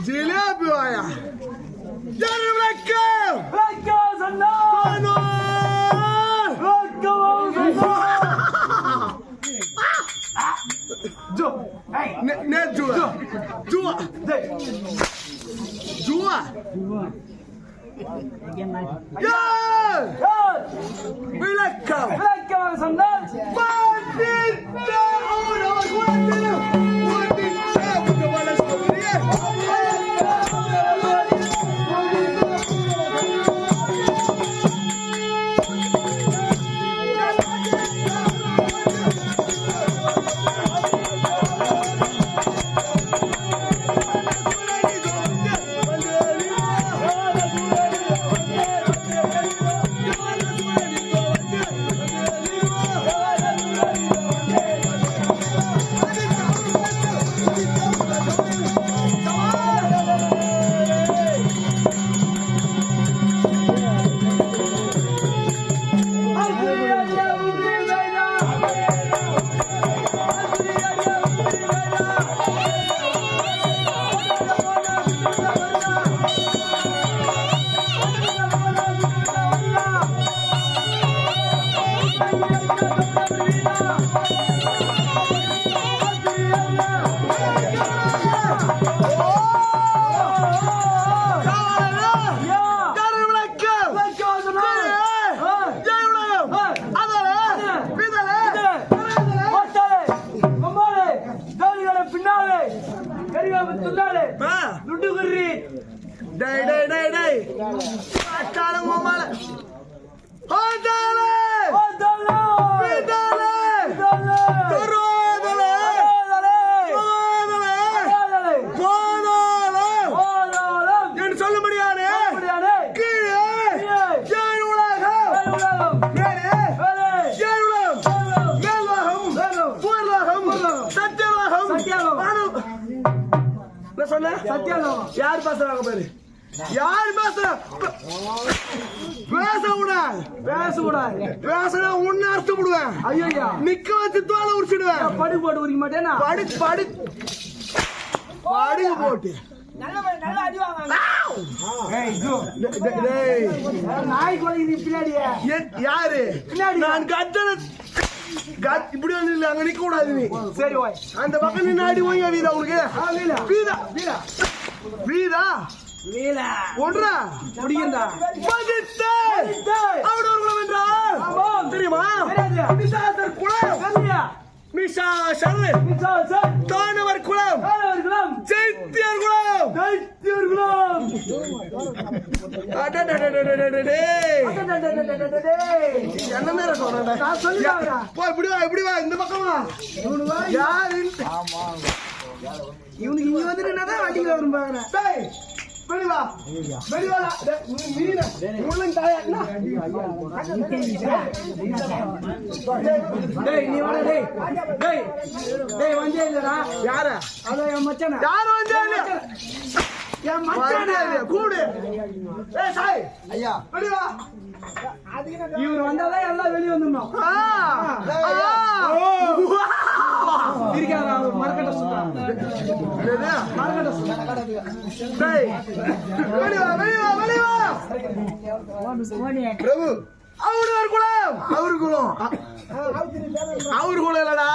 जिलेबी आया यार பேசுறாங்க பாரு யார் பேசுறா உன்ன அர்த்தம் விடுவேன் ஐயா நிக்க வச்சு தோலை உரிச்சிடுவேன் படி போட்டு உரிக்க மாட்டேனா படி போட்டு நல்ல அடி வாங்க ஏய் ஜோ டேய் நாய் கொலைக்கு பின்னாடி யாரு பின்னாடி நான் கட்டல இப்படி வந்து அங்க நிக்க கூடாது நீ சரி ஓய் அந்த பக்கம் நின்னு அடி ஓய்யா வீரா உங்களுக்கு வீரா ஒன்றா முடியண்டா அவட ஒரு குலம் என்றால் ஆமாம் தெரியுமா மிசாசர் குலம் மிசாசர் தானவர் குலம் ஜெயித்தியர் குலம் ஜெயித்தீர்களாம். என்ன நேரம் சொல்றேன் நான் சொல்லிட்டாங்க. போ இப்படி வா இந்த பக்கம் வா. யாரு இவனுக்கு இங்க வந்து என்னதான் வண்டியில வரும்பாங்க. டேய் வெளிவா வெளிவாடா. நீ முள்ளன் தாயா டேய் நீ வாடா. டேய் டேய் டேய் வந்தே இல்லடா. யார அத என் மச்சானா. யார் வந்தே இல்ல என் மச்சானா. கூடு. ஏய் சாய் ஐயா வெளிவா. இவர் வந்தாதான் எல்லாம் வெளிய வந்துடணும். இருக்காரா மரக்கட்ட சொல்றான். மரக்கட்ட சொல்றான். டேய் வெளிவா வெளிவா வெளிவா. பிரபு அவர் குலம் அவர் குலம் அவர் குலம் இல்லடா.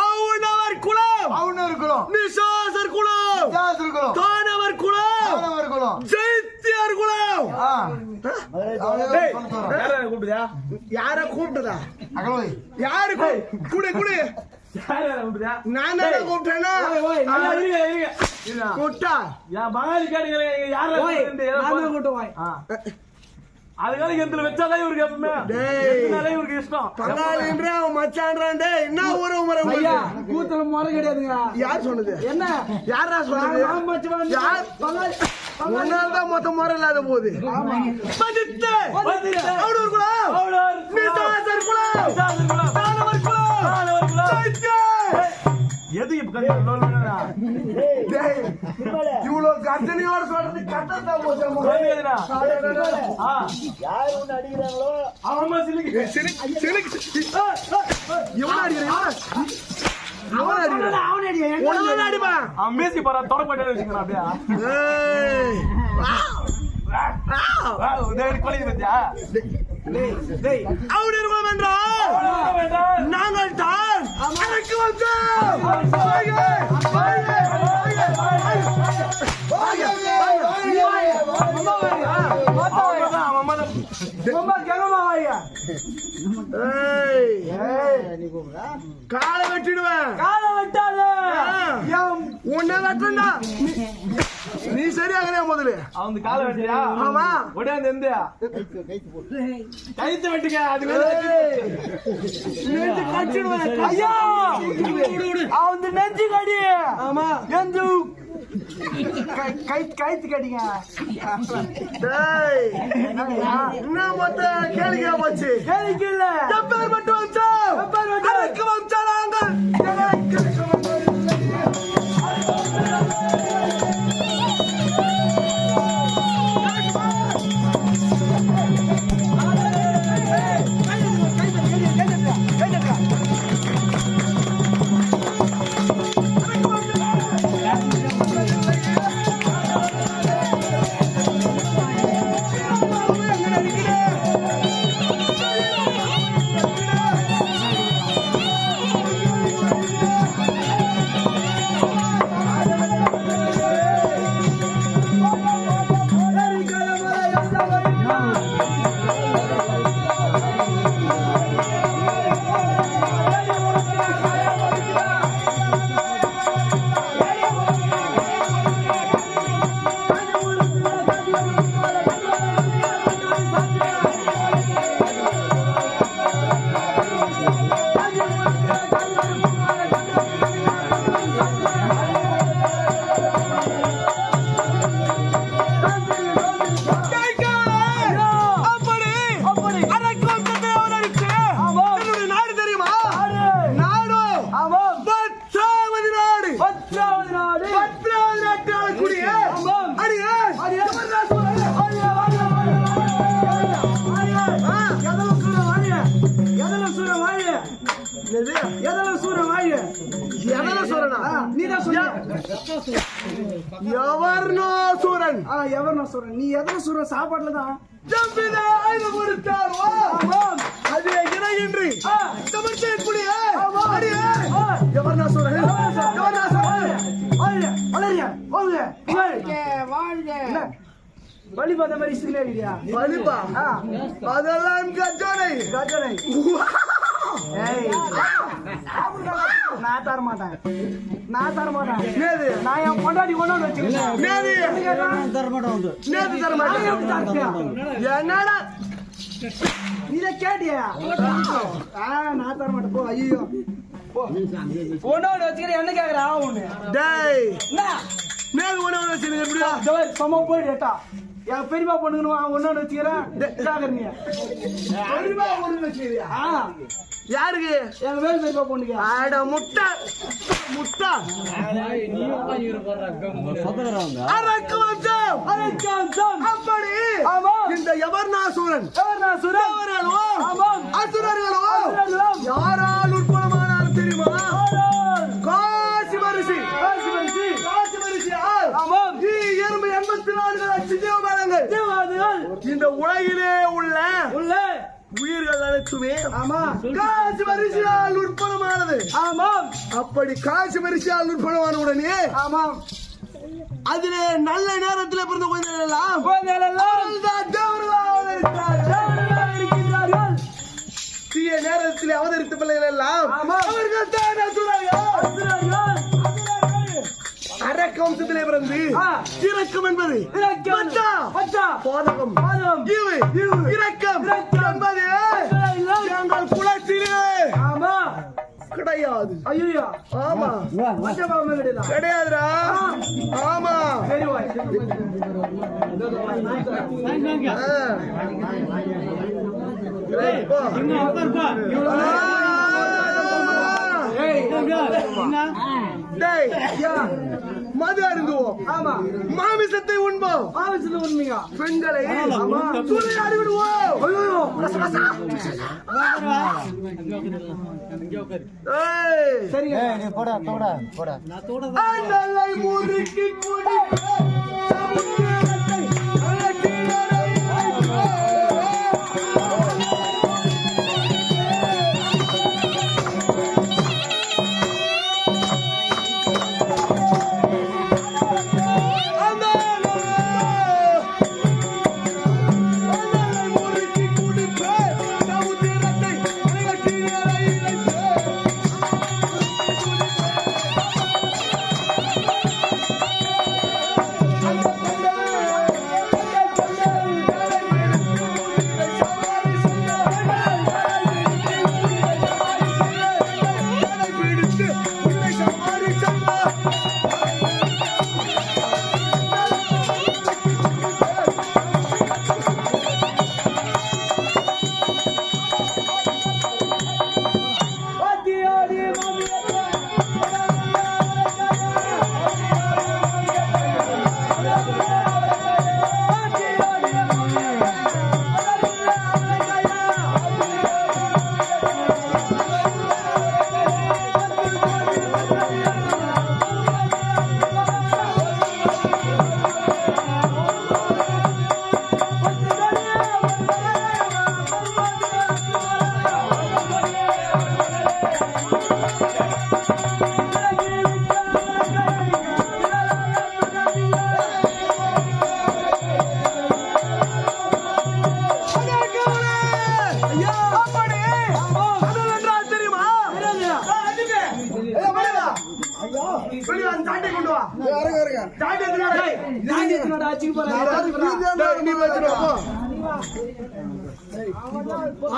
அவர் குலம் அவர் குலம் நிசாசர் குலம் நிசாசர் குலம் தானவர் குலம் தானவர் குலம் ஜெயித்தியார் குலம். கூப்பிடுதா யார கூப்பிட்டதா யாரு கூடு கூடு நான் தான் கூப்பிட்டேன்னா கூட்டா என் பங்காளி கேட்டுக்கிறேன் அதுக்காக எந்த வச்சாதான் இவருக்கு எப்பவுமே இவருக்கு இஷ்டம். பங்காளின்ற அவன் மச்சான்றான். என்ன ஊர முறை கூத்துல முறை கிடையாதுங்க. யார் சொன்னது என்ன யாரா சொன்னது? தான் மொத்த முறை இல்லாத போகுது. எது இவ்வளவு கர்ஜனையோட சொல்றது கட்டத்தான் நாங்கள் தான் காலை வெட்டிடுவேன். காலை வெட்டாத உன்னை வெட்டா நீ சரியாகிறே முதல்ல அவன் காலை வெட்டியா. ஆமா உடையாந்து எந்த கைத்து வெட்டுங்க. அது நெஞ்சு கடிச்சிடுவேன். ஐயா அவன் நெஞ்சு கடி. ஆமா நெஞ்சு கைத்து கடிங்க. என்ன மொத்த கேளிக்கா போச்சு. கேளிக்கை இல்ல எப்பேர் மட்டும் வச்சா எனக்கு வச்சா நாங்கள் நீ எதன சூரன் சாப்பாட்டுல தான் வழிபாத மாதிரி சிலையா வழிபா அதெல்லாம் கஜனை கஜனை நான் தர மாட்டேன் நான் என் பொண்டாட்டி கொண்டு வச்சுக்கிறேன் என்னடா இத கேட்டியா நான் தர மாட்டேன் போ ஐயோ ஒன்னோட வச்சுக்கிறேன் என்ன கேக்குறா ஒண்ணு டேய் என்ன நேரு ஒண்ணு வச்சிருக்க எப்படியா சும்மா போயிட்டா என் பெரியமா பொண்ணுங்கன்னு ஒன்னோட வச்சுக்கிறேன் பெரியமா ஒண்ணு வச்சிருக்கியா யாருக்கு எங்க வேலை பெரியமா பொண்ணுக்கு ஆட முட்டை அப்படி இந்த எவர்நாசூரன் அசுரர்களோ யாரால் உட்புறமானாலும் தெரியுமா? காசி மரிசி எறும்பு 84 லட்சம் தேவபாலங்கள் இந்த உலகிலே உள்ள உயிர்கள் அனைத்துமே காசி மரிசியால் உட்புறமானது. அப்படி காசி மரிசியால் உட்புறமான உடனே அதிலே நல்ல நேரத்தில் பிறந்த குழந்தைகள் எல்லாம் தீய நேரத்தில் அவதரித்த பிள்ளைகள் எல்லாம் அவர்கள் தான் அரக்க வம்சத்திலே பிறந்து இரக்கம் என்பது போதகம் இரக்கம் என்பது எங்கள் குலத்திலே கிடையாது. ஐயோ ஆமா கிடையாதுடா. ஆமா மது அருந்துவோம், மாமிசத்தை உண்போம், உண்மையா பெண்களை சூறையாடி விடுவோம். சரிங்க போடா முறுக்கி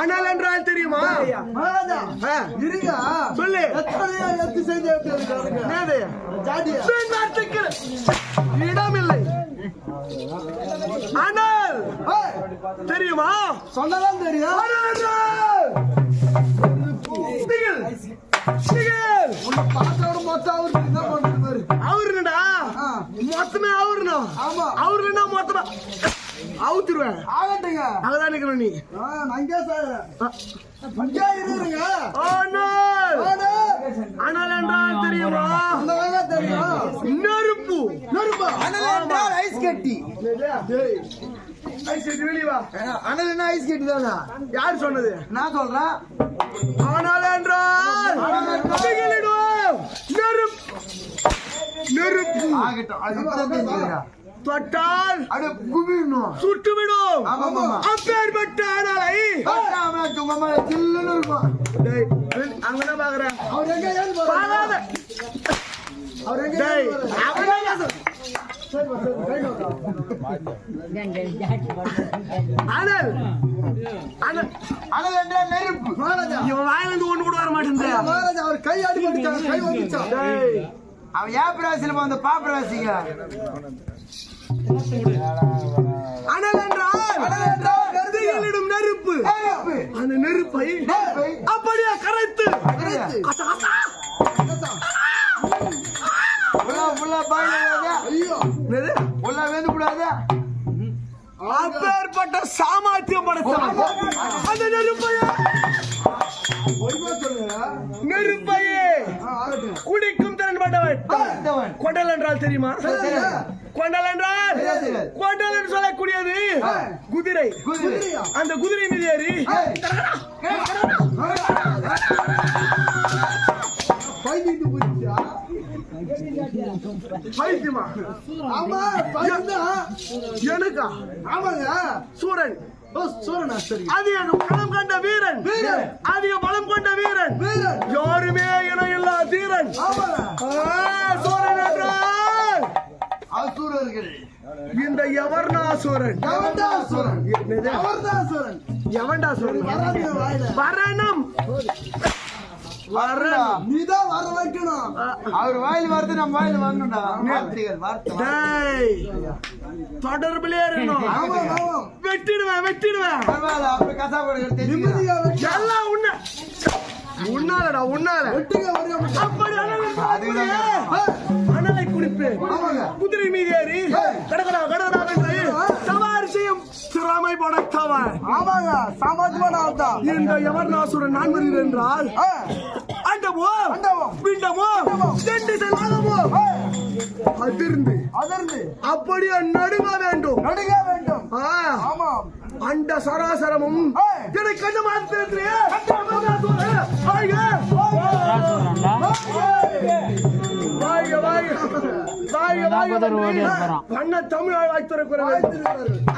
ஆனால் என்றால் தெரியுமா? சொல்லு இடமில்லை. ஆனால் தெரியுமா? சொன்னதான் தெரியும். அவருடா மொத்தமே அவருணும். அவருன்னா மொத்தமா அவுத்துருவேன். அங்கதான் நிக்கணும் நீ. ஆனால் என்றால் தெரியுமா? நெருப்பு. ஐஸ் கட்டி. ஐஸ் கட்டி வெளியே வா. அனல் என்ன ஐஸ் கட்டி தானா? யார் சொன்னது? நான் சொல்றேன். ஆனால் என்றால் நெருப்பு. நெருப்பு. தொட்டால் அட குபினோ சுட்டுவிடும். ஆமா அப்பேற்பட்ட ஆனாலை அவன் சும்மா மேல சில்லுன்னு இருக்கும். டேய் அங்கதான் பாக்குறேன். அவர் எங்க ஏன் பாக்காத அவர் எங்க டேய் அவனே அனல் அனல் அனல் என்ற நெருப்பு. மகாராஜா இவன் வாயிலிருந்து ஒண்ணு கூட வர மாட்டேங்குது. மகாராஜா அவர் கை அடிபட்டுச்சான், கை வந்துச்சான். டேய் அவன் ஏன் பிராசில வந்த பாப்பிராசிங்க. அனல் என்றால் நெருப்பிடும் நெருப்பு. அந்த நெருப்பை அப்படியே கரைத்து அப்பேற்பட்ட சாமர்த்தியம் படைத்தான் அந்த நெருப்பையே குடிக்கும் திறன் பட்டவன். கொண்டல் என்றால் தெரியுமா? கொண்டல் என்றால் கொண்டல் என்று சொல்லக்கூடியது குதிரை. அந்த குதிரை மீது ஏறி பைத்தியமா? எனக்கா? சூரன் அதிக பலம் கொண்ட வீரன், அதிக பலம் கொண்ட வீரன், யாருமே என எல்லா தீரன். சூரன் என்றால் இந்த எவர்ணாசூரன். எவன்டாசூரன் வரணும். நீதான் வர வைக்கணும். அவர் வாயில் வார்த்தை நம்ம வாயில் வரணும்டா. தொடர்பிலே இருக்கணும். வெட்டிடுவேன் எல்லாம் உன்னாலடா உன்னால. அனலை குடிப்பேன். குதிரை மீது ஏறி கடகடா என்று சவாரி செய்யும் திறமை படைத்தவன். இந்த எவர்ணாசுரன் நான் வருகிறேன் என்றால் அண்டமோ பிண்டமோ சென்று செல்லாதமோ அதிர்ந்து அப்படியே நடுங்க வேண்டும். அண்ட சராசரமும் எனக்கு கண்ண மாத்திரத்திலே பண்ண தமிழ் வாய்த்துறக்கிறது.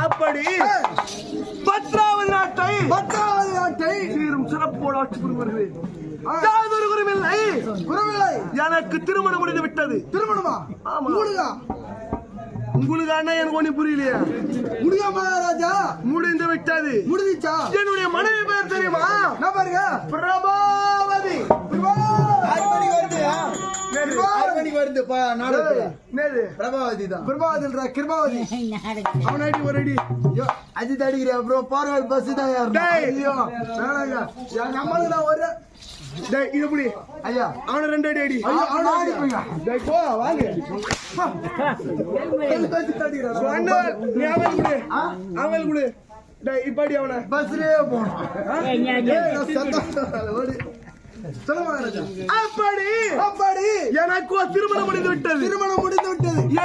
அப்படி 10வது நாட்டை சீரும் சிறப்போடு ஆட்சி புரிவது. எனக்கு திருமணம் முடிந்து விட்டது. திருமணமா? உங்களுக்கு அண்ணா எனக்கு ஒண்ணு புரியலையா? முடியா மகாராஜா? முடிந்து விட்டது. முடிஞ்சிச்சா? என்னுடைய மனைவி பேர் தெரியுமா? பாருங்க, பிரபாவதி. பிரபாவதி தான். பிரபாவதி அவனாடி ஒரு அடி அஜித் அடிக்கிற ப்ரோ. பார்வல் பஸ் தான். நம்மளுக்கு நான் ஒரு எப்படி ஐயா அவனை 2 அடி அடி. இப்படி அவனை பஸ்லயே போனோம். அப்படி எனக்கு திருமணம் முடிந்து விட்டது.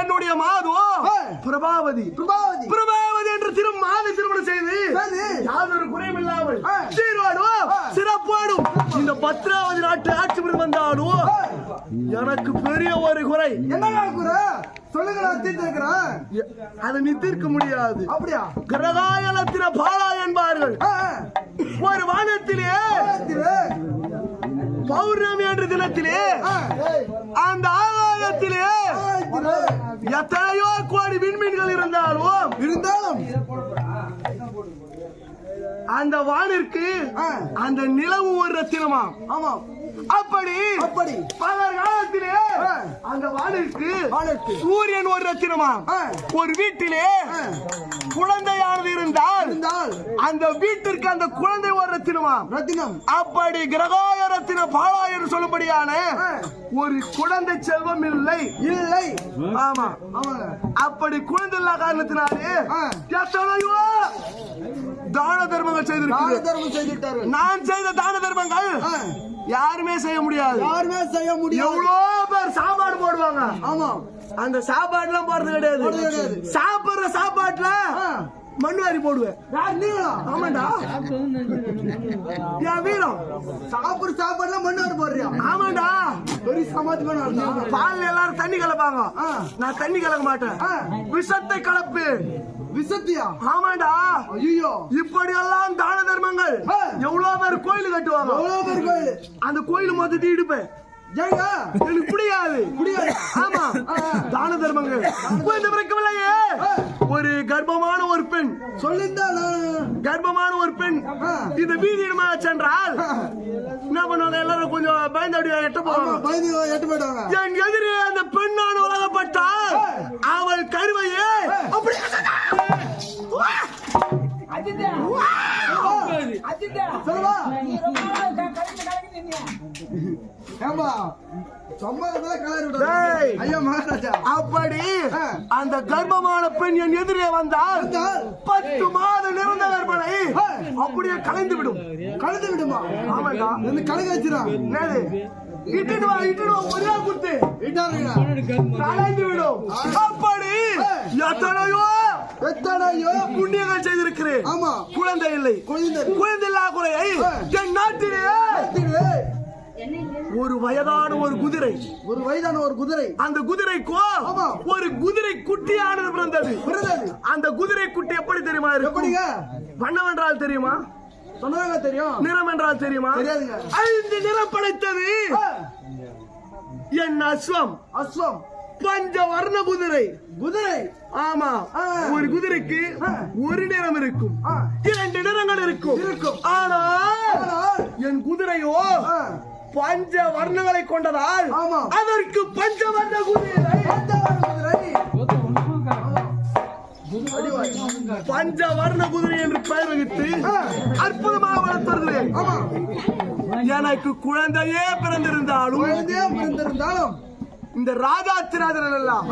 என்னுடைய மாதோ பிரபாவதி என்று திருமணம் செய்து யாதொரு குறையும் இல்லாமல் சீரோடும் சிறப்போடும் இந்த 10வது நாட்டு ஆட்சி புரிந்து வந்தாலும் எனக்கு பெரிய ஒரு குறை. என்ன குறை சொல்லுங்க? அதை நீ தீர்க்க முடியாது. அப்படியா? கிரகாயலத்தின பாலா என்பார்கள். ஒரு வானத்திலே பௌர்ணமி என்ற தினத்திலே அந்த ஆகாயத்திலே எத்தனையோ கோடி விண்மீன்கள் இருந்தாலும் அந்த வானிற்கு அந்த நிலவு ஒரு ரத்தினமா. ஆமா. அப்படி பலர் காலத்திலே அந்த வானிற்கு சூரியன் ஒரு ரத்தினமா. ஒரு வீட்டிலே குழந்தையானது இருந்தால் அந்த வீட்டிற்கு அந்த குழந்தை ஒரு ரத்தினமா. அப்படி கிரகாய ரத்தின பாலா என்று சொல்லும்படியான ஒரு குழந்தை செல்வம் இல்லை. ஆமா. அப்படி குழந்தை இல்லா காரணத்தினாலே எத்தனையோ தான தர்மங்கள் செய்திருக்கிறார். நான் செய்த தான தர்மங்கள் யாருமே செய்ய முடியாது. எவ்வளோ பேர் சாப்பாடு போடுவாங்க. ஆமா. அந்த சாப்பாடு எல்லாம் போறது கிடையாது. சாப்பிடுற சாப்பாட்டுல மண்வாரி போடுவேன். ஆமாண்டா என் வீரம். சாப்பாடுல மண்ணாடு போடுறியா? ஆமாண்டா. பெரிய சமாளிப்பான பால் எல்லாரும் தண்ணி கலப்பாங்க, நான் தண்ணி கலக்க மாட்டேன். விஷத்தை கலப்பேன். விசத்தியா? ஆமாண்டா. ஐயோ, இப்படி எல்லாம் தான தர்மங்கள். எவ்வளவு பேர் கோயில் கட்டுவாங்க, எவ்வளவு பேர் கோயில். அந்த கோயில் மொத்தத்தை இடுப்பேன். எனக்கு பிடிக்காது. ஆமா, தான தர்மங்கள். குழந்தை பிறக்கவில்லையே, ஒரு கர்ப்பமான ஒரு பெண் சொல்லிருந்தால் கர்ப்பமான ஒரு பெண் இந்த வீதியிடமா சென்றால் என்ன பண்ணுவாங்க? எல்லாரும் கொஞ்சம் பயந்து எட்ட போவாங்க. என் எதிரே அந்த பெண்ணான உலகப்பட்டால் அவள் கருவையே அப்படி அப்படி அந்த கர்ப்பமான பெண் என் எதிரே வந்தால் 10 மாத நிறந்த கர்ப்பனை அப்படியே கலைந்து விடும். கலந்து விடுமா? ஆமாடா, கலங்க வச்சிடும். இட்டுடுவா ஒரே குத்து கலைந்து விடும். அப்படி எத்தனையோ புண்ணியங்கள் செய்திருக்கிறேன். ஆமா, குழந்தை இல்லை. குழந்தை இல்லா குறையை என் நாட்டிலே ஒரு வயதான ஒரு குதிரை அந்த குதிரைக்கோ ஒரு குதிரை குட்டியானது பிறந்தது. அந்த குதிரை குட்டி எப்படி தெரியுமா இருக்கும்? வண்ணம் என்றால் தெரியுமா? தெரியும். நிறம் என்றால் தெரியுமா? 5 நிறம் படைத்தது என் அஸ்வம். பஞ்ச வர்ண குதிரை. ஆமா, ஒரு குதிரைக்கு ஒரு நிறம் இருக்கும், 2 நிறங்கள் இருக்கும். ஆனால் என் குதிரையோ பஞ்ச வர்ணங்களை கொண்டதால் அதற்கு பஞ்சவர்ண குதிரை. பஞ்சவர்ண குதிரை என்று பெயர் வகித்து அற்புதமாக வளர்த்தவர்களே. எனக்கு குழந்தையே பிறந்திருந்தாலும் இந்த ராஜாத்திராஜர்கள் எல்லாம்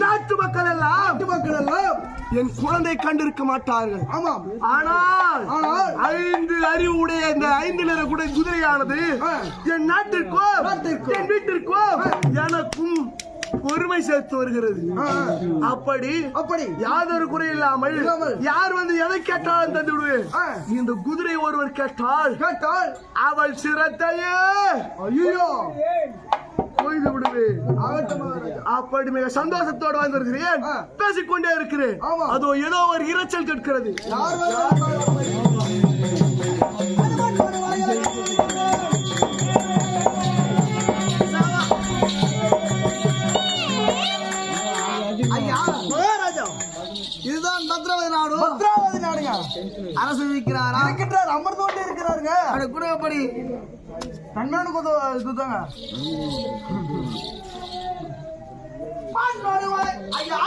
நாட்டு மக்கள் எல்லாம் என் குழந்தை கண்டிருக்க மாட்டார்கள். ஆனால் 5 அறிவுடைய இந்த 5 நிற குதிரையானது என் நாட்டிற்கோ என் வீட்டிற்கோ எனக்கும் பொறுமை சேர்த்து வருகிறது. அப்படி யாதொரு குறை இல்லாமல் யார் வந்து எதை கேட்டாலும் தந்து விடுவேன். இந்த குதிரை ஒருவர் கேட்டால் அவள் சிரத்தையே கொய்து விடுவேன். அப்படி மிக சந்தோஷத்தோடு வந்து வருகிறேன், பேசிக்கொண்டே இருக்கிறேன். அதோ ஏதோ ஒரு இரைச்சல் கேட்கிறது. இதுதான் பத்ராவதி நாடு. அரசு இருக்கிறார், அமர்ந்து கொண்டே இருக்கிறாருங்க. குடும்பப்படி தன்னானு குத்தாங்க. ஐயா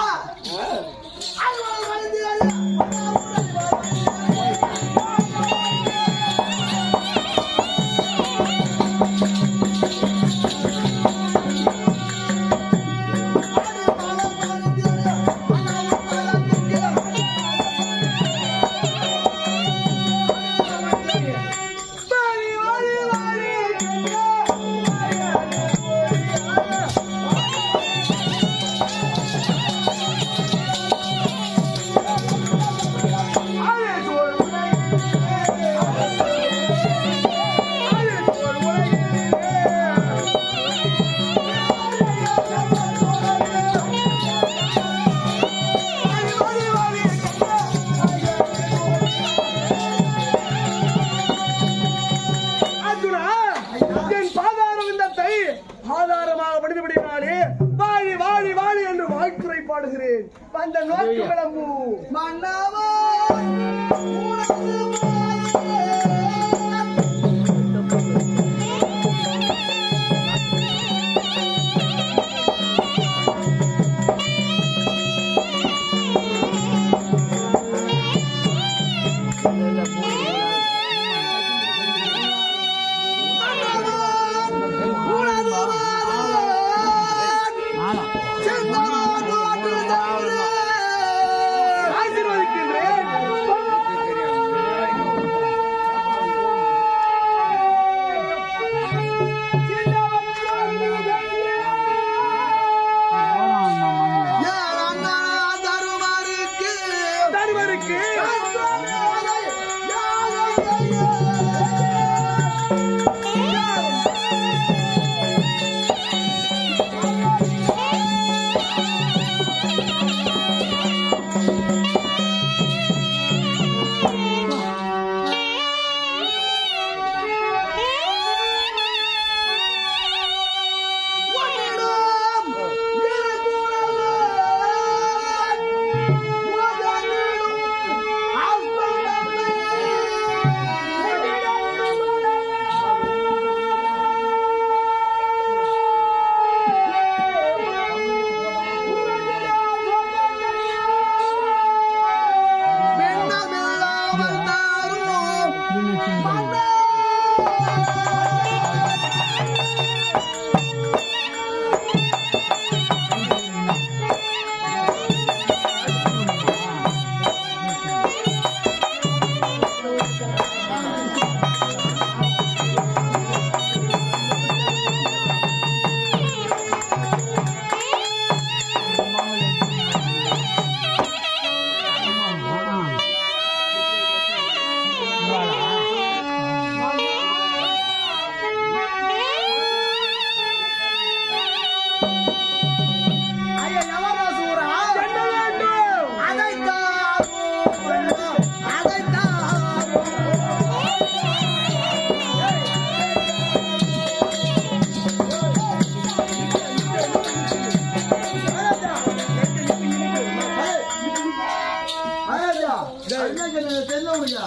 ஆதாரமாக படித்தபடினாலே வாழி வாழி வாழி என்று வாழ்த்துரை பாடுகிறேன். அந்த நோக்கு கிளம்பு மன்னவா.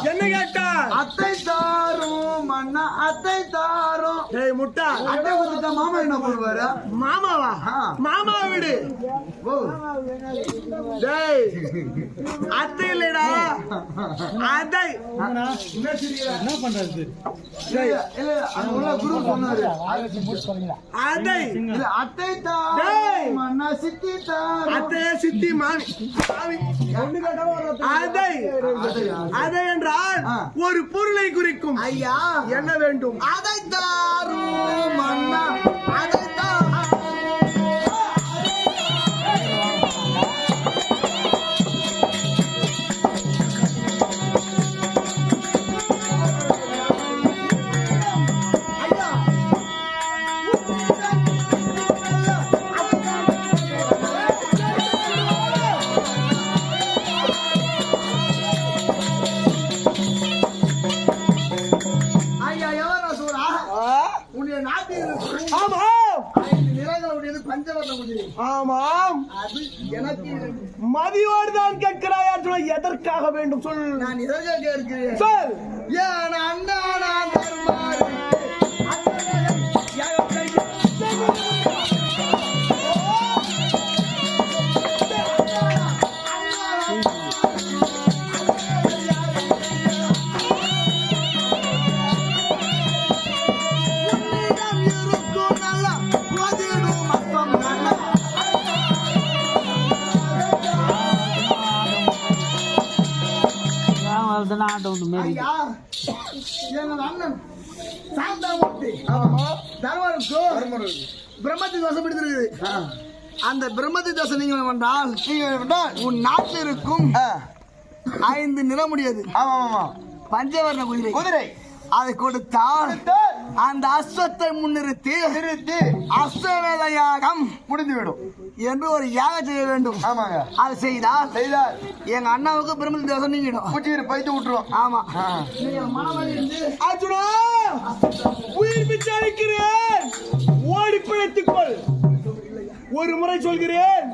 என்ன கேட்டா? அத்தை தாரும் மண்ணா அத்தை தாரும். ஏய் முட்டா, அத்தை கொடுத்தா மாமா என்ன பண்ணுவாரு? மாமாவா? மாமா விடு. டேய் அத்தை இல்லடா, அத்தை. என்ன பண்றது? இல்ல அங்க குரு சொன்னாரு அத்தை இல்ல அத்தை தாரும் மண்ணா சித்தி தாரும். அத்தை சித்தி மாமி அதை அதை என்றால் ஒரு பொருளை குறிக்கும். ஐயா என்ன வேண்டும்? அதை தாரும் மண்ணா அதை தாரும். ஆமாம், மதியோடு தான் கேட்கிறாய். எதற்காக வேண்டும் சொல். நான் இதற்காக இருக்கிறேன். சொல். ஏன் அண்ணா நான் தருமாறு ஐயா எங்கள் அண்ணன் சாந்தாமூர்த்தி தர்மருக்கு பிரம்மத்தி தோசை பிடித்திருக்கு. அந்த பிரம்மத்தி தோசை நீங்க வந்தால் உன் நாட்டில் இருக்கும் 5 நிறமுடையது பஞ்சவர்ண குதிரை அதை கொடுத்தால் அந்த அஸ்வத்தை முன்னிறுத்தி அஸ்வமேத யாகம் முடிந்துவிடும் என்று ஒரு யாகம் செய்ய வேண்டும். அதை செய்தால் எங்க அண்ணாவுக்கு பிரம்மதி தோசை நீங்கிடும், பைத்து விட்டுரும். ஆமா, அர்ஜுனா உயிர் பிச்சை அளிக்கிறேன், ஓடி பிழைத்துக்கொள். ஒரு முறை சொல்கிறேன்,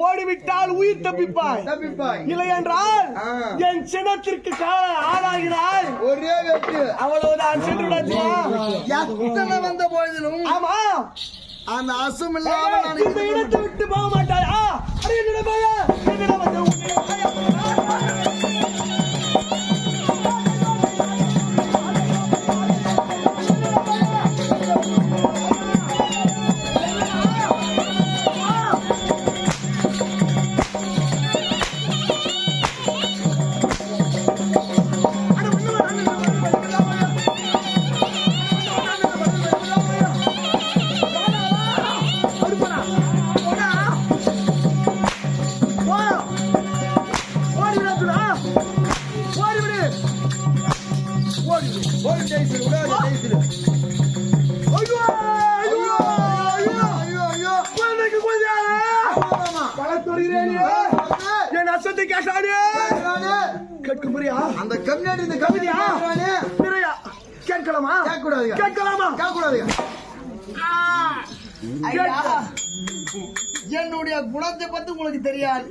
ஓடிவிட்டால் உயிர் தப்பிப்பாய். இல்லை என்றால் என் சினத்திற்கு ஆளாகிறாய். ஒரே வெட்டு அவ்வளவுதான். சென்று எத்தனை வந்த பொழுதிலும் ஆமா அந்த அசும் இல்லாம இந்த இடத்தை விட்டு போக மாட்டாய். என் அசத்தை கேட்டானே கேட்க முடியா? அந்த கம்மியாடி இந்த கவிதையா நிறையா கேட்கலாமா? கேட்கலாமா? என்னுடைய குணத்தை பத்தி உங்களுக்கு தெரியாது.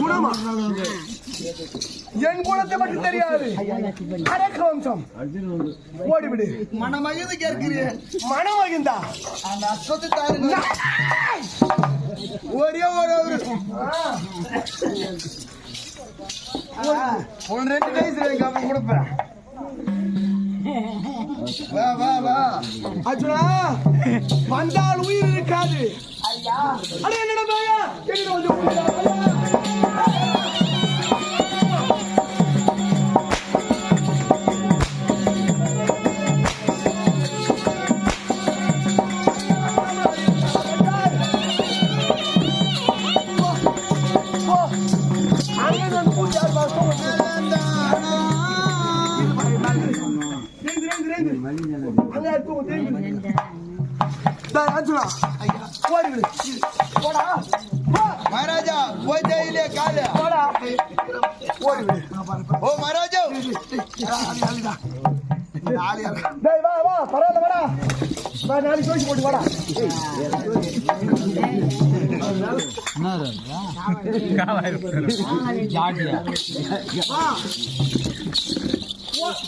குணமா? என் குணத்தை மட்டும் தெரியாது. அரக்க வம்சம் ஓடிவிடு. மனமகிழ்ந்து கேட்கிறேன். மனமகிழ்ந்தா? அந்த அஸ்வத்தை தாருங்க. ஒரே ஒரு ஒன்று 2 டைஸ் அப்புறம் கொடுப்பேன். வா வா வா அர்ஜுனா, வந்தால் உயிர் இருக்காது. அட என்னடா பையா, என்னடா வந்து महाराजा वो जाइले काले ओ महाराजा டேய் வா வா பரவாயில்லை வாடா வா நாளைக்கு போட்டு வாடா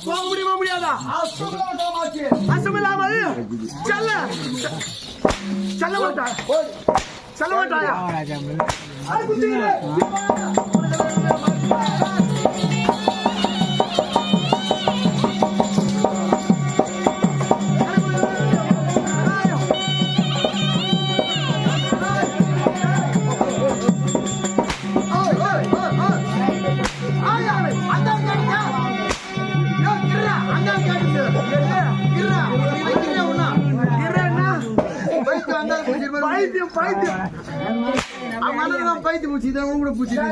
போக முடியுமா முடியாதா? அசமில்லாமல் செல்ல மாட்டாயா? பைத்தியம் பூச்சிதான் கூட பூச்சிட்டு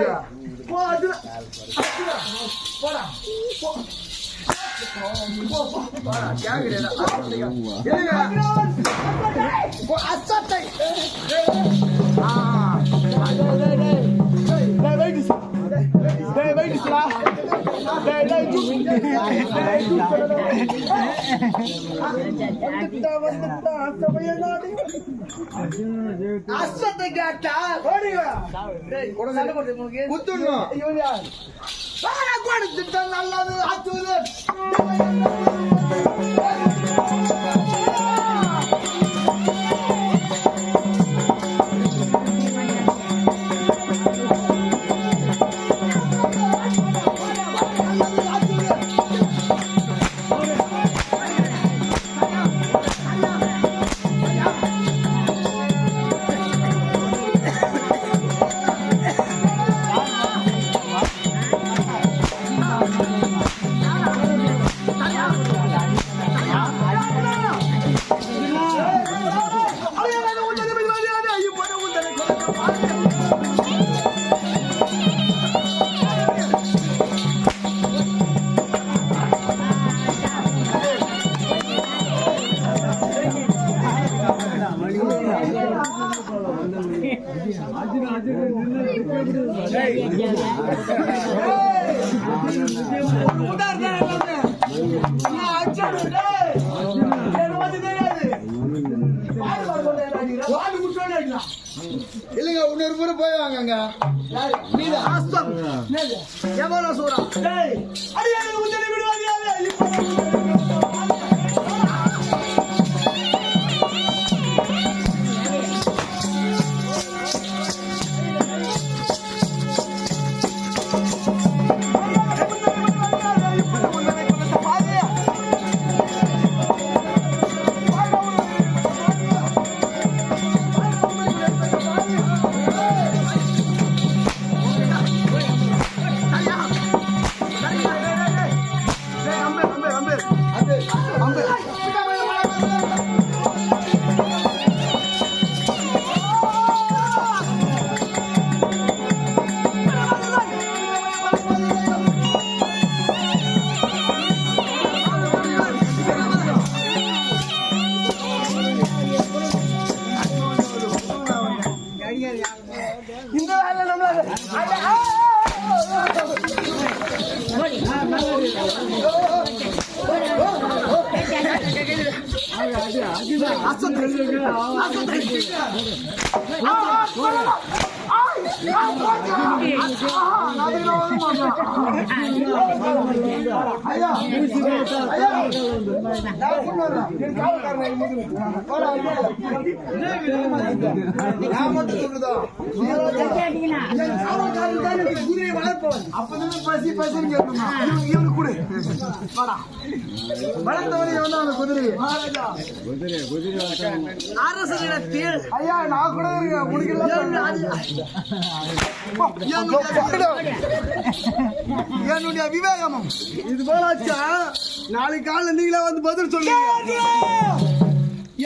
நல்லது இல்லைங்க இன்னொரு முறை போய் வாங்க எவ்வளோ சூறா இந்த வேலை நம்மள என்னுடைய விவேகமும் இது போலாச்சா நாளைக்கு காலையில் நீங்களே வந்து பதில் சொல்லுங்க.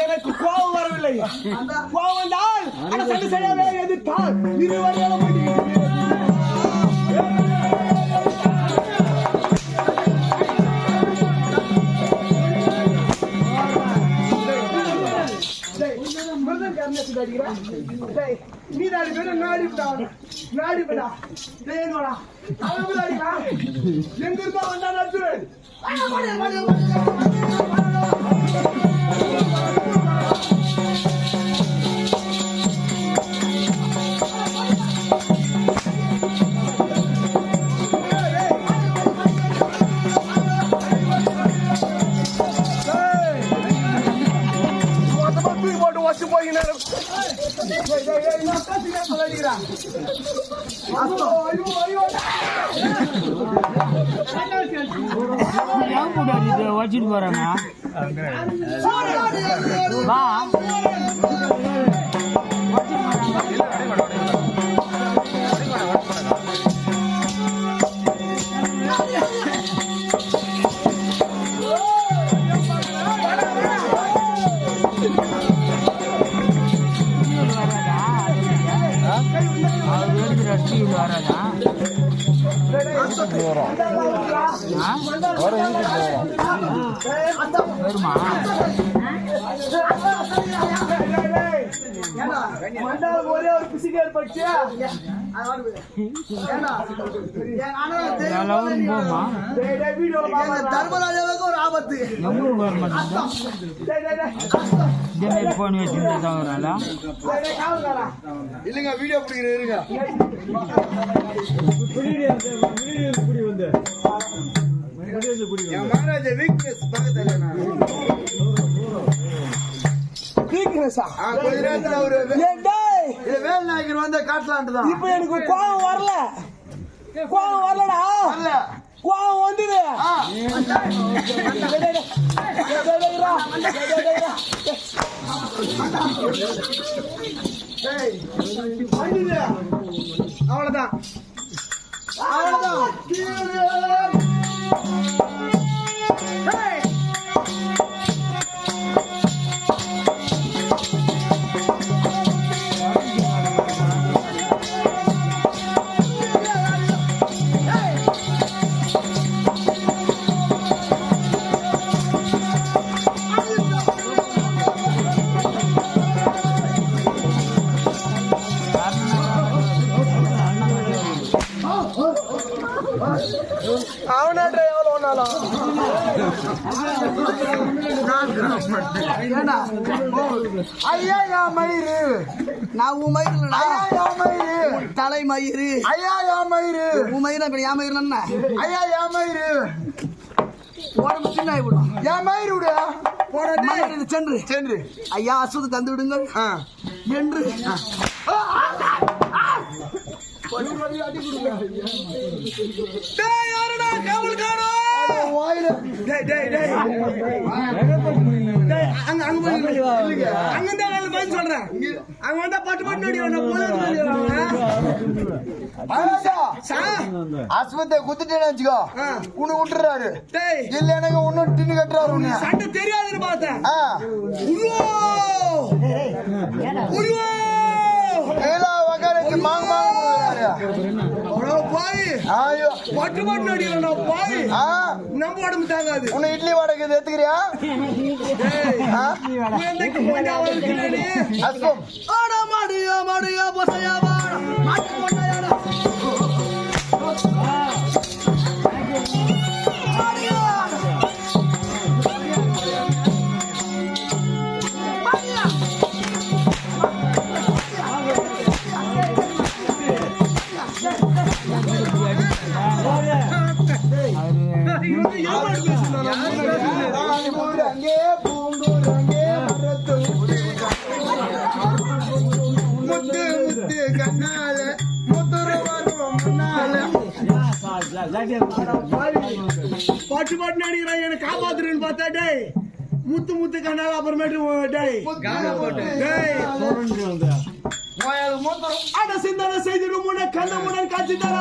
எனக்கு கோபம் வரவில்லை. கோபம் தான் சரியாவே எதிர்த்தால் நீ நாலு பேரும் நாடிப்படா எங்க இருக்கா வந்தா நடுவேன். வச்சுட்டு போறாங்க வருமா ஒரே ஒரு பிசிக்கு ஏற்பட்டு தர்மராஜாவுக்கு ஒரு ஆபத்து போன் வச்சுருந்தா இல்லைங்க வீடியோ பிடிக்கிறேன் மகாராஜா வீக்னஸ் பக்கத்துல கொஞ்ச நேரத்துல ஒரு வேல்நாயகர் வந்து காட்டலான்ட்டுதான். இப்ப எனக்கு கோபம் வரல, கோபம் வரலடா, கோபம் வந்தது. அவ்வளவுதான் அவ்வளவுதான். அவனாட்ட எவ்வளவு ஒன்னாலும் ஐயா யா மயிறு, நான் உன் மயிறு, ஐயா யா மயிறு, தலை மயிறு, ஐயா யா மயிறு, உன் மயிறு யா மயிறு என்ன, ஐயா யா மயிறு, உடம்பு சின்ன ஆகிவிடும், யா மயிறு விடு போட சென்று சென்று, ஐயா அசுது தந்து விடுங்கள் என்று ஆஸ்பத்திரி குத்துட்டேன்னு வச்சுக்கோ, உனக்கு விட்டுறாரு இல்ல எனக்கு ஒன்னும் டின்னு கட்டுறாரு. சண்டை தெரியாதுன்னு பார்த்தேன். இட்லி வாடகை எடுத்துக்கிறியா? பாட்டு பாட்டு நடிக்கிறான், எனக்கு காப்பாத்துறேன்னு பார்த்தா டேய் முத்து முத்து கண்ணால அப்புறமேட்டு அட சிந்தனை செய்திடும் முன்ன கண்ண முடன் காட்சி தர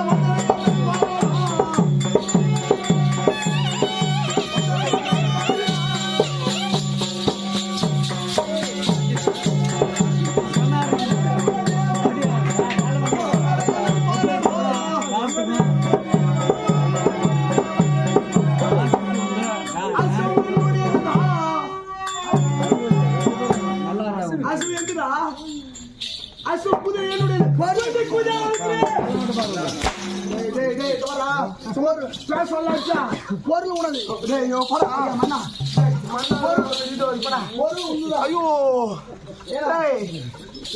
ஐயோ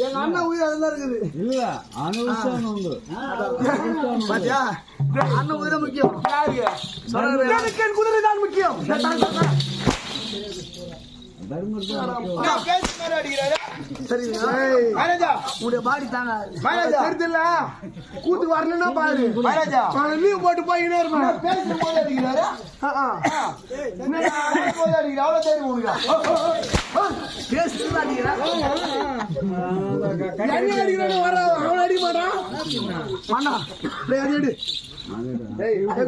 எங்க அண்ணன் உயிர் அதுதான் இருக்குது. இல்ல அண்ணன் உயிரை முக்கியம். எனக்கு என் குதிரை தான் முக்கியம். நான் பேசி மாதிரி அடிக்கிறாரு. சரி மகாராஜா, உடைய பாடி தாங்க மகாராஜா, தெரியுதுல்ல கூத்து வரணும்னா பாரு மகாராஜா, லீவ் போட்டு போயினே இருப்பேன் நான் பேசும்போது அடிக்கிறாரு. என்னடா, பேசும்போது அடிக்கிற, அவ்வளவு தெரியும் உனக்கு. பேசுறது அடிக்கிறேன் அவன் அடிக்க மாட்டான் மாண்டா அடி அடி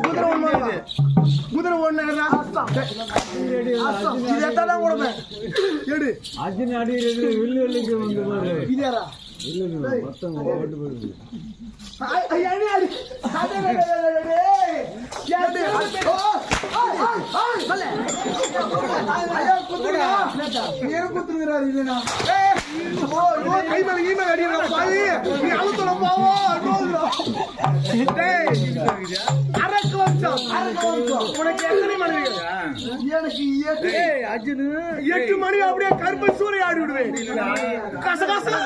குதிரை ஒண்ணு குதிரை ஒண்ணு இது எத்தான் கொடுப்பேன் எடு அர்ஜுன் அடிக்கிறது வில்லு வில்லுக்கு வந்து பாரு. இதேரா எட்டு மணி அப்படியே கருப்பு சூரிய ஆடி விடுவேன் கசகசா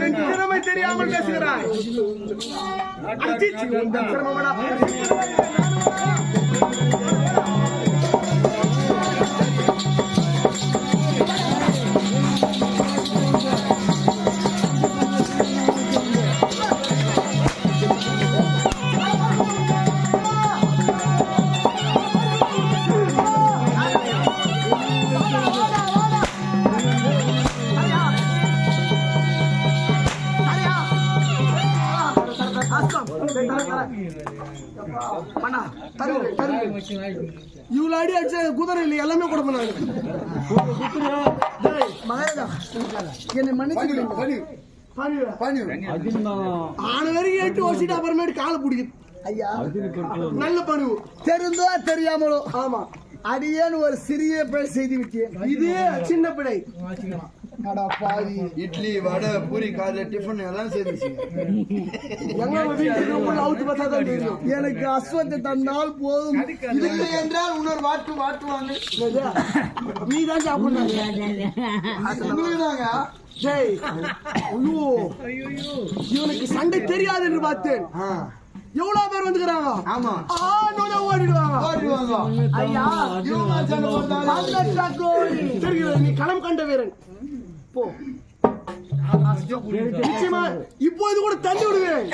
என் திறமை தெரியாமல் பேசுகிறாய் இவ்வளவு அடி அடிச்ச குதிரை இல்லை எல்லாமே கூட பண்ணாங்க மகாராஜா என்னை மன்னிச்சு ஆன வரைக்கும் 8 வருஷம் அப்புறமேட்டு காலை பிடிக்குது ஐயா நல்ல பணிவு தெரிந்தோ தெரியாமலோ ஆமா அடியேன்னு ஒரு சிறிய பிழை செய்து விட்டேன் இது சின்ன பிழை இட்லி வடை பூரி காலைல டிஃபன் எல்லாம் சேர்ந்துச்சு. எனக்கு அஸ்வத்தை தந்தால் போதும் இல்லை என்றால் இன்னொரு வாட்டுவாங்க. நீ தான் சாப்பிடுறாங்க இவனுக்கு சண்டை தெரியாது என்று பார்த்தேன் எவ்வளவு பேர் வந்துக்கிறாங்க ஆமா ஓடிடுவாங்க ஐயா தெரிகிறது நீ களம் கண்ட வீரன் போ நிச்சயமா இப்போது கூட தள்ளி விடுவேன்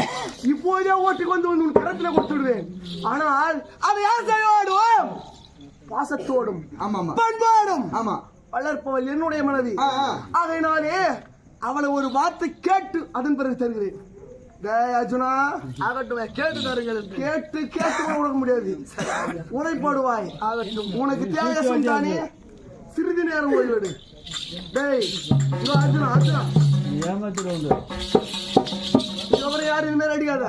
இப்போதே ஓட்டுக்கு வந்து உன் கரத்துல கொடுத்து விடுவேன் ஆனால் அதை யார் கையோடும் பாசத்தோடும் பண்பாடும் வளர்ப்பவள் என்னுடைய மனைவி அதனாலே அவளை ஒரு வார்த்தை கேட்டு அதன் பிறகு தருகிறேன் அர்ஜுனா ஆகட்டும் கேட்டு தருங்கள் கேட்டு கொடுக்க முடியாது உரைப்படுவாய் ஆகட்டும் உனக்கு தியாகம் தானே சிறிது நேரம் ஓய்வெடு அர்ஜுனா அர்ஜுனா இதுக்கப்புறம் யாரும் இனிமேல் அடிக்காத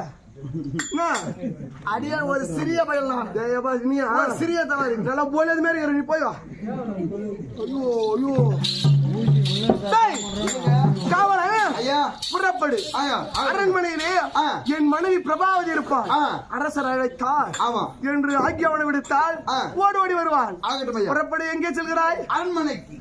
அடியா ஒரு சிறிய பயல் நான் சிறிய தவறு நல்லா போலது மாதிரி நீ போய் வா ஐயோ புறப்படு அரண்மனையிலே என் மனைவி பிரபாவதி இருப்பாள் அரசர் அழைத்தார் என்று ஆக்கியவனை விடுத்தால் ஓடி ஓடி வருவான் புறப்படு எங்கே செல்கிறாய் அரண்மனைக்கு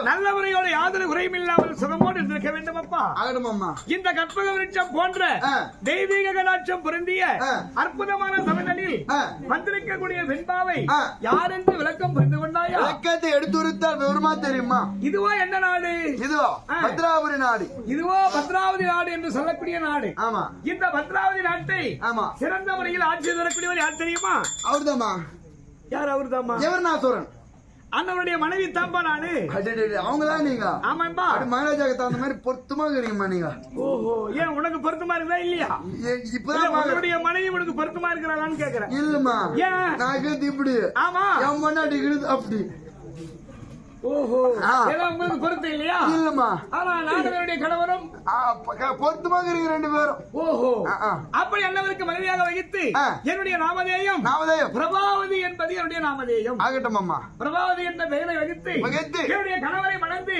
நல்ல முறையோடு யாதொரு குறையும் இல்லாமல் சுகமோடு இருந்திருக்க வேண்டும் அப்பா. இந்த கற்பக விருட்சம் போன்ற தெய்வீக கடாட்சம் பொருந்திய அற்புதமான சமநிலையில் வந்திருக்கக்கூடிய வெண்பாவை யார் என்று விளக்கம் புரிந்து கொண்டாயா? விளக்கத்தை எடுத்துரைத்தால் விவரமா தெரியுமா? இதுவோ என்ன நாடு? இதுவோ பத்ராவதி நாடு. இதுவோ பத்ராவதி நாடு என்று சொல்லக்கூடிய நாடு. ஆமா. இந்த பத்ராவதி நாட்டை சிறந்த முறையில் ஆட்சி தரக்கூடியவர் யார் தெரியுமா? அவர்தாமா. யார் அவர்தாமா? எவர்நாசோரன். அண்ணனுடைய மனைவி தாம்பா நானு. அவங்கதான் நீங்க. ஆமாம்பா. மகாராஜாக்கு தகுந்த மாதிரி பொருத்தமா இருக்கிறீங்கம்மா நீங்க. ஓஹோ, ஏன் உனக்கு பொருத்தமா இருக்கா இல்லையா? இப்பதான் உன்னுடைய மனைவி உனக்கு பொருத்தமா இருக்கிறாளான்னு கேக்குறேன். இல்லம்மா. ஏன் நான் இப்படி? ஆமா, என் முன்னாடி அப்படி. ஓஹோ, உங்களுக்கு பொருத்தம் இல்லையா? இல்லம்மா. ஆனா நானுடைய கணவரும் பொருத்தமாக இருக்கிற 2 பேரும். ஓஹோ, அப்படி அண்ணவருக்கு மனைவியாக வகித்து என்னுடைய நாமதேயம் பிரபாவதி என்பது என்னுடைய நாமதேயம் ஆகட்டும் அம்மா. பிரபாவதி என்ற பெயரை வகித்து என்னுடைய கணவரை மணந்து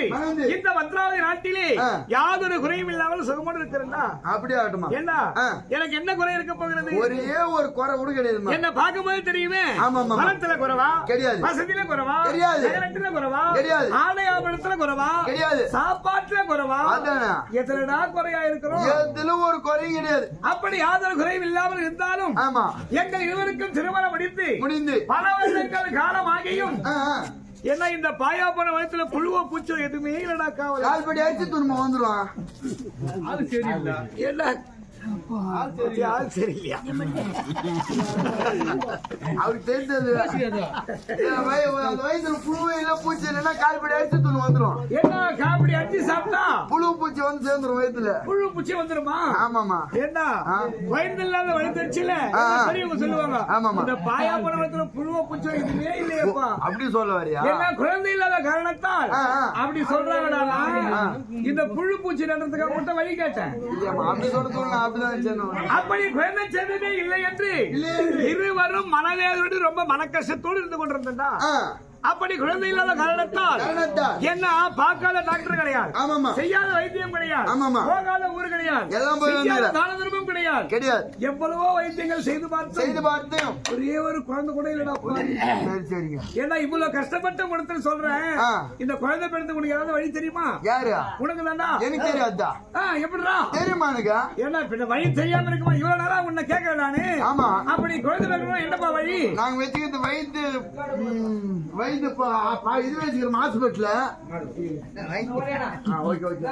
இந்த பத்ராவதி நாட்டிலே யாதொரு குறையும் இல்லாமல் சுகமோடு இருக்கிறதா? அப்படி ஆகட்டும். என்ன எனக்கு என்ன குறை இருக்க போகிறது? ஒரே ஒரு குறை கூட கிடையாது. என்ன பார்க்கும்போது தெரியுமே. பணத்துல குறைவா கிடையாது, வசதியில குறைவா கிடையாது, நகரத்துல குறைவா கிடையாது, ஆடை ஆபரணத்துல குறைவா கிடையாது, சாப்பாட்டுல குறைவா எத்தனைடா குறையா இருக்கிறோம்? எதிலும் ஒரு குறை கிடையாது. அப்படி யாதொரு குறையும் இல்லாமல் இருந்தாலும் எங்கள் இருவருக்கும் திருமணம் முடிந்து பல வருடங்கள் காலமாகியும் என்ன இந்த பாயாப்பன வயசுல புழுவ பூச்சோ எதுவுமே இல்லடா. காவல் கால்படி அடிச்சு துன்பம் வந்துருவான். அது சரியில்லை. என்ன ஆள் சரியில்லையா? அவருக்கு தெரிஞ்சது அந்த வயசுல புழுவே இல்ல பூச்சி இல்லைன்னா கால்படி அடிச்சு துணி வந்துரும். என்ன கால்படி அடிச்சு சாப்பிட்டா புழு பூச்சி வந்து சேர்ந்துரும் வயிற்றுல. புழு பூச்சி வந்துருமா? ஆமாமா. என்ன வயிறு இல்லாத வயிற்றுல பெரியவங்க சொல்லுவாங்க. ஆமாமா. இந்த பாயாப்பன வயசுல புழுவ பூச்சோ எதுவுமே இல்லையப்பா. அப்படி சொல்ல வரியா? என்ன குழந்தை இல்லாத காரணத்தால் அப்படி சொல்றாங்கடா. இந்த புழு பூச்சி நடுறதுக்காக மட்டும் வழி கேட்டேன். அப்படி சொல்ல அப்படி குழந்தை சேர்ந்ததே இல்லை என்று இருவரும் மனவேதோடு ரொம்ப மன கஷ்டத்தோடு இருந்து கொண்டிருந்தா. அப்படி குழந்தை இல்லாத காரணத்தால் என்ன பார்க்காத டாக்டர் கிடையாது, செய்யாத வைத்தியம் கிடையாது, போகாத ஊர் கிடையாது, தான தர்மம் கிடையாது, எவ்வளவோ வைத்தியங்கள் செய்து பார்த்தோம். ஒரே ஒரு குழந்தை கூட இல்லடா. ஏன்னா இவ்வளவு கஷ்டப்பட்டு உனக்கு சொல்றேன். இந்த குழந்தை பிறந்து உனக்கு ஏதாவது வழி தெரியுமா? உனக்கு தானா? எனக்கு தெரியாதா? எப்படிடா தெரியுமா எனக்கு? ஏன்னா பின்ன வழி தெரியாம இருக்குமா? இவ்வளவு நேரம் உன்னை கேட்க நானு. அப்படி குழந்தை பிறக்கணும் என்னப்பா வழி? நாங்க வச்சுக்கிறது வயிற்று இது வச்சுக்கிறோம் ஹாஸ்பிட்டல்ல. Okay okay.